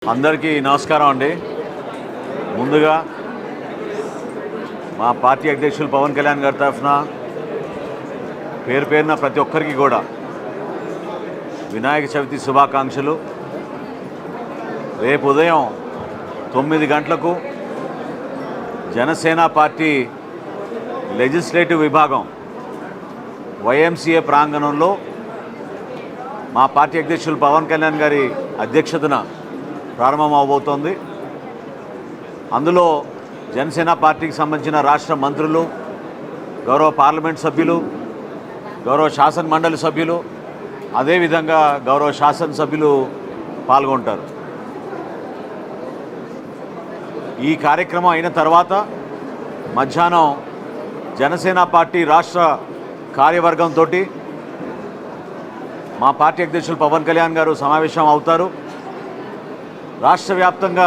అందరికీ నమస్కారం అండి. ముందుగా మా పార్టీ అధ్యక్షులు పవన్ కళ్యాణ్ గారి తరఫున పేరున ప్రతి ఒక్కరికి కూడా వినాయక చవితి శుభాకాంక్షలు. రేపు ఉదయం 9 గంటలకు జనసేన పార్టీ లెజిస్లేటివ్ విభాగం వైఎంసీఏ ప్రాంగణంలో మా పార్టీ అధ్యక్షులు పవన్ కళ్యాణ్ గారి అధ్యక్షతన ప్రారంభం అవబోతోంది. అందులో జనసేన పార్టీకి సంబంధించిన రాష్ట్ర మంత్రులు, గౌరవ పార్లమెంట్ సభ్యులు, గౌరవ శాసన మండలి సభ్యులు, అదేవిధంగా గౌరవ శాసనసభ్యులు పాల్గొంటారు. ఈ కార్యక్రమం అయిన తర్వాత మధ్యాహ్నం జనసేన పార్టీ రాష్ట్ర కార్యవర్గంతో మా పార్టీ అధ్యక్షులు పవన్ కళ్యాణ్ గారు సమావేశం అవుతారు. రాష్ట్ర వ్యాప్తంగా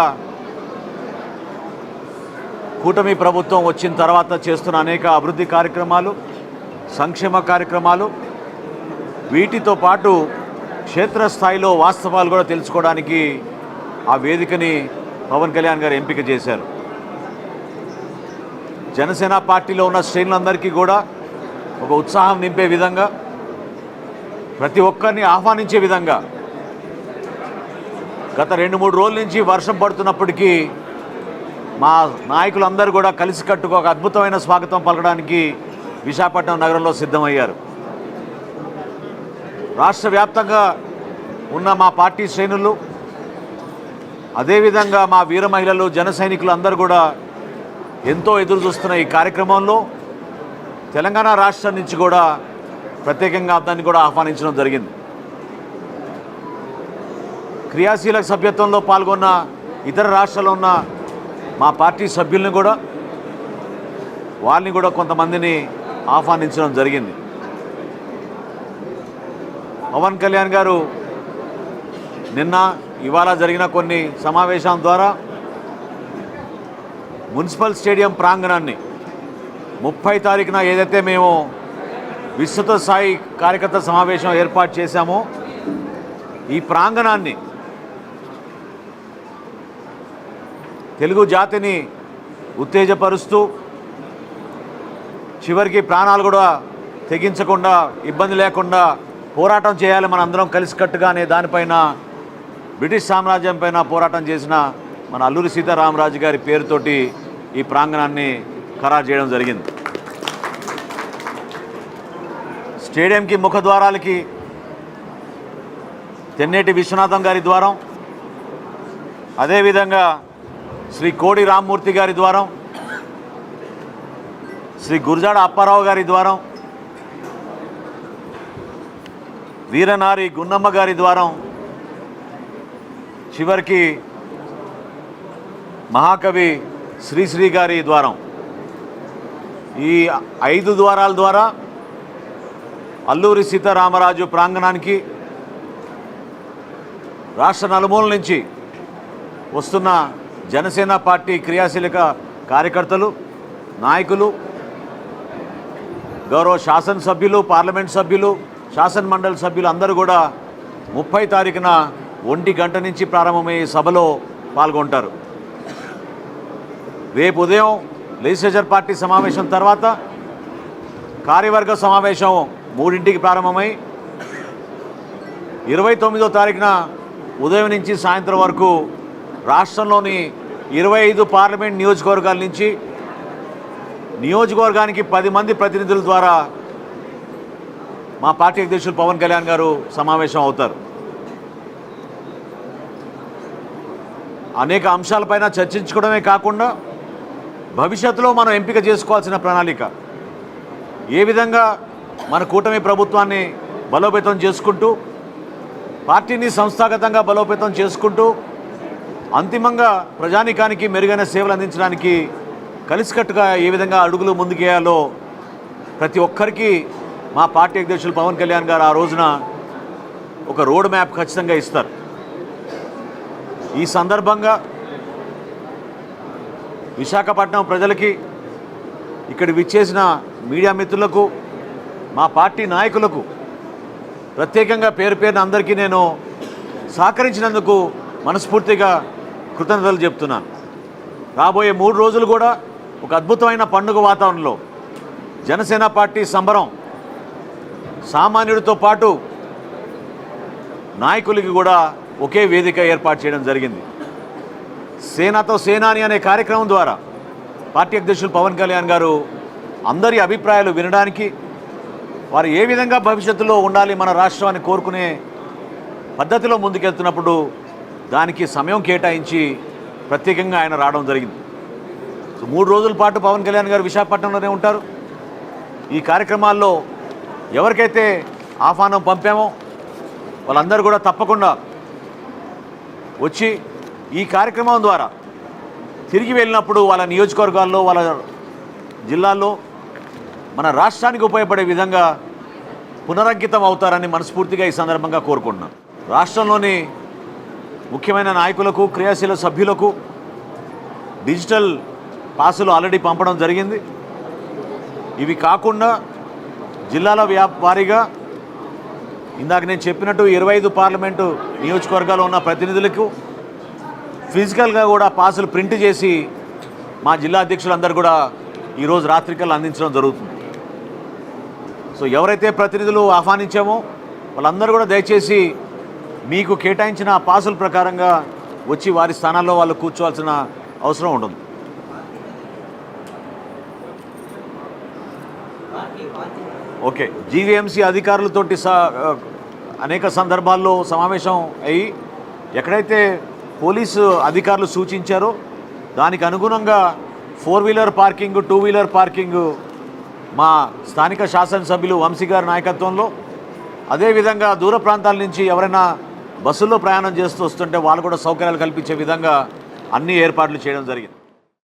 కూటమి ప్రభుత్వం వచ్చిన తర్వాత చేస్తున్న అనేక అభివృద్ధి కార్యక్రమాలు, సంక్షేమ కార్యక్రమాలు, వీటితో పాటు క్షేత్రస్థాయిలో వాస్తవాలు కూడా తెలుసుకోవడానికి ఆ వేదికని పవన్ కళ్యాణ్ గారు ఎంపిక చేశారు. జనసేన పార్టీలో ఉన్న శ్రేణులందరికీ కూడా ఒక ఉత్సాహం నింపే విధంగా, ప్రతి ఒక్కరిని ఆహ్వానించే విధంగా గత 2-3 రోజుల నుంచి వర్షం పడుతున్నప్పటికీ మా నాయకులందరూ కూడా కలిసికట్టుగా ఒక అద్భుతమైన స్వాగతం పలకడానికి విశాఖపట్నం నగరంలో సిద్ధమయ్యారు. రాష్ట్ర వ్యాప్తంగా ఉన్న మా పార్టీ శ్రేణులు, అదేవిధంగా మా వీర మహిళలు, జన సైనికులు అందరూ కూడా ఎంతో ఎదురు చూస్తున్న ఈ కార్యక్రమంలో తెలంగాణ రాష్ట్రం నుంచి కూడా ప్రత్యేకంగా దాన్ని కూడా ఆహ్వానించడం జరిగింది. క్రియాశీలక సభ్యత్వంలో పాల్గొన్న ఇతర రాష్ట్రాల్లో ఉన్న మా పార్టీ సభ్యుల్ని కూడా, వాళ్ళని కూడా కొంతమందిని ఆహ్వానించడం జరిగింది. పవన్ కళ్యాణ్ గారు నిన్న ఇవాళ జరిగిన కొన్ని సమావేశాల ద్వారా మున్సిపల్ స్టేడియం ప్రాంగణాన్ని 30 తారీఖున ఏదైతే మేము విస్తృత స్థాయి కార్యకర్త సమావేశం ఏర్పాటు చేశామో, ఈ ప్రాంగణాన్ని తెలుగు జాతిని ఉత్తేజపరుస్తూ చివరికి ప్రాణాలు కూడా తెగించకుండా, ఇబ్బంది లేకుండా పోరాటం చేయాలి మన అందరం కలిసికట్టుగా అనే దానిపైన బ్రిటిష్ సామ్రాజ్యం పైన పోరాటం చేసిన మన అల్లూరి సీతారామరాజు గారి పేరుతోటి ఈ ప్రాంగణాన్ని ఖరారు చేయడం జరిగింది. స్టేడియంకి ముఖద్వారాలకి తెన్నేటి విశ్వనాథం గారి ద్వారం, అదేవిధంగా శ్రీ కోడి రామ్మూర్తి గారి ద్వారం, శ్రీ గురజాడ అప్పారావు గారి ద్వారం, వీరనారి గున్నమ్మ గారి ద్వారం, చివరికి మహాకవి శ్రీశ్రీ గారి ద్వారం, ఈ 5 ద్వారాల ద్వారా అల్లూరి సీతారామరాజు ప్రాంగణానికి రాష్ట్ర నలుమూల నుంచి వస్తున్న జనసేన పార్టీ క్రియాశీలక కార్యకర్తలు, నాయకులు, గౌరవ శాసనసభ్యులు, పార్లమెంట్ సభ్యులు, శాసన మండలి సభ్యులు అందరూ కూడా 30 తారీఖున 1 గంట నుంచి ప్రారంభమయ్యే సభలో పాల్గొంటారు. రేపు ఉదయం లెజిస్లేచర్ పార్టీ సమావేశం తర్వాత కార్యవర్గ సమావేశం 3ంటికి ప్రారంభమై 29వ తారీఖున ఉదయం నుంచి సాయంత్రం వరకు రాష్ట్రంలోని 25 పార్లమెంట్ నియోజకవర్గాల నుంచి నియోజకవర్గానికి 10 మంది ప్రతినిధుల ద్వారా మా పార్టీ అధ్యక్షులు పవన్ కళ్యాణ్ గారు సమావేశం అవుతారు. అనేక అంశాలపైన చర్చించుకోవడమే కాకుండా భవిష్యత్తులో మనం ఎంపిక చేసుకోవాల్సిన ప్రణాళిక, ఏ విధంగా మన కూటమి ప్రభుత్వాన్ని బలోపేతం చేసుకుంటూ, పార్టీని సంస్థాగతంగా బలోపేతం చేసుకుంటూ, అంతిమంగా ప్రజానీకానికి మెరుగైన సేవలు అందించడానికి కలిసికట్టుగా ఏ విధంగా అడుగులు ముందుకేయాలో ప్రతి ఒక్కరికి మా పార్టీ అధ్యక్షులు పవన్ కళ్యాణ్ గారు ఆ రోజున ఒక రోడ్ మ్యాప్ ఖచ్చితంగా ఇస్తారు. ఈ సందర్భంగా విశాఖపట్నం ప్రజలకి, ఇక్కడ విచ్చేసిన మీడియా మిత్రులకు, మా పార్టీ నాయకులకు ప్రత్యేకంగా పేరు పేరున అందరికీ నేను సహకరించినందుకు మనస్ఫూర్తిగా కృతజ్ఞతలు చెప్తున్నాను. రాబోయే 3 రోజులు కూడా ఒక అద్భుతమైన పండుగ వాతావరణంలో జనసేన పార్టీ సంబరం సామాన్యుడితో పాటు నాయకులకి కూడా ఒకే వేదిక ఏర్పాటు చేయడం జరిగింది. సేనతో సేనాని అనే కార్యక్రమం ద్వారా పార్టీ అధ్యక్షులు పవన్ కళ్యాణ్ గారు అందరి అభిప్రాయాలు వినడానికి, వారు ఏ విధంగా భవిష్యత్తులో ఉండాలి మన రాష్ట్రాన్ని కోరుకునే పద్ధతిలో ముందుకెళ్తున్నప్పుడు దానికి సమయం కేటాయించి ప్రత్యేకంగా ఆయన రావడం జరిగింది. సో 3 రోజుల పాటు పవన్ కళ్యాణ్ గారు విశాఖపట్నంలోనే ఉంటారు. ఈ కార్యక్రమాల్లో ఎవరికైతే ఆహ్వానం పంపామో వాళ్ళందరూ కూడా తప్పకుండా వచ్చి ఈ కార్యక్రమం ద్వారా తిరిగి వెళ్ళినప్పుడు వాళ్ళ నియోజకవర్గాల్లో, వాళ్ళ జిల్లాల్లో మన రాష్ట్రానికి ఉపయోగపడే విధంగా పునరంకితం అవుతారని మనస్ఫూర్తిగా ఈ సందర్భంగా కోరుకుంటున్నాను. రాష్ట్రంలోని ముఖ్యమైన నాయకులకు, క్రియాశీల సభ్యులకు డిజిటల్ పాసులు ఆల్రెడీ పంపడం జరిగింది. ఇవి కాకుండా జిల్లాల వారీగా ఇందాక నేను చెప్పినట్టు 25 పార్లమెంటు నియోజకవర్గాల్లో ఉన్న ప్రతినిధులకు ఫిజికల్గా కూడా పాసులు ప్రింట్ చేసి మా జిల్లా అధ్యక్షులందరూ కూడా ఈరోజు రాత్రికల్లా అందించడం జరుగుతుంది. సో ఎవరైతే ప్రతినిధులు ఆహ్వానించామో వాళ్ళందరూ కూడా దయచేసి మీకు కేటాయించిన పాసుల ప్రకారంగా వచ్చి వారి స్థానాల్లో వాళ్ళు కూర్చోవాల్సిన అవసరం ఉంటుంది. ఓకే, జీవీఎంసీ అధికారులతోటి అనేక సందర్భాల్లో సమావేశం అయ్యి ఎక్కడైతే పోలీసు అధికారులు సూచించారో దానికి అనుగుణంగా 4 వీలర్ పార్కింగ్, 2 వీలర్ పార్కింగ్ మా స్థానిక శాసనసభ్యులు వంశీ గారి నాయకత్వంలో, అదేవిధంగా దూర ప్రాంతాల నుంచి ఎవరైనా బస్సుల్లో ప్రయాణం చేస్తూ వస్తుంటే వాళ్ళు కూడా సౌకర్యాలు కల్పించే విధంగా అన్ని ఏర్పాట్లు చేయడం జరిగింది.